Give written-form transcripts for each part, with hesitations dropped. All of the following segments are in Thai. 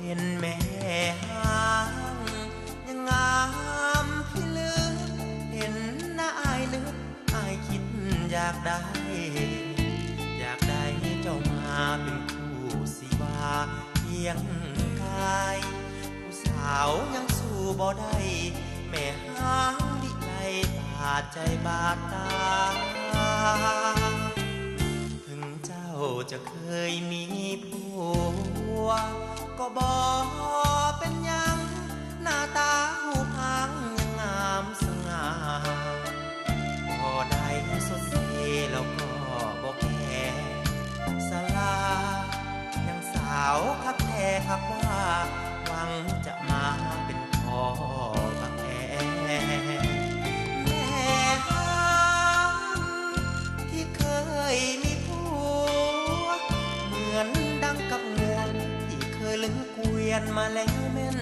เป็นแม่ห้างยังงามพี่ลึกเห็นหน้าอายนึกอายคิดอยากได้เจ้ามาเป็นคู่สิวาเคียงกายผู้สาวยังสู้บ่ได้แม่ห้างดิไลบาดใจบาดตาถึงเจ้าจะเคยมีผัวก็บ่เป็นหยังหน้าตาหูพังยังงามสง่าบ่ได้สดใสแล้วก็บ่แก่สลายังสาวคักแท้คักว่าหวังจะมาเป็นพ่อบักแอแม่ห้างที่เคยมีผัวเหมือนดังกับงวงที่เคยลึงเกวียนมาแล้วแม่น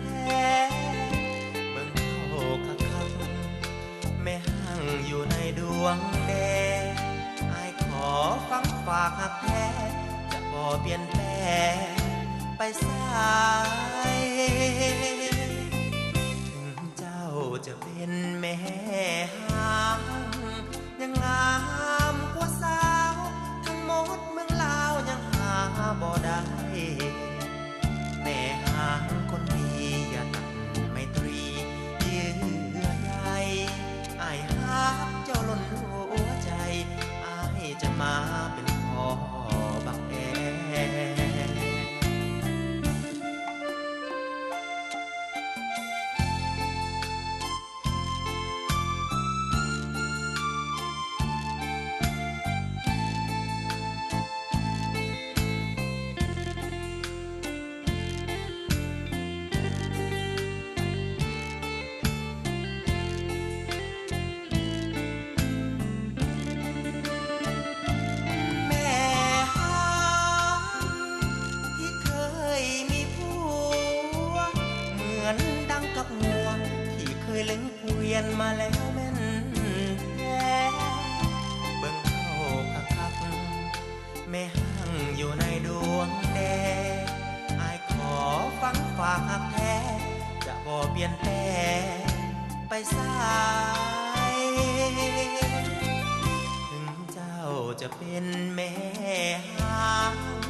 แท้เบิ่งเข้าคักแม่ห้างอยู่ในดวงแดงอายขอฟังฝากหักแท้จะบ่เปลี่ยนแปลงไปสายถึงเจ้าจะเป็นแม่ห้างยังงามกว่าสาวทั้งหมดเมืองลาวยังหาบ่ได้แม่ห้างคนดีอย่าตัดไมตรีเยื่อใยอายฮักเจ้าล้นหัวใจอายจะมาเป็นพ่อบักแอดังกับงวงที่เคยเล็งเกวียนมาแล้วแม่นแท้เบิ่งเข้าคักแม่ห้างอยู่ในดวงแดงอายขอฟังฝากหักแท้จะบ่เปลี่ยนแปลงไปสายถึงเจ้าจะเป็นแม่ห้าง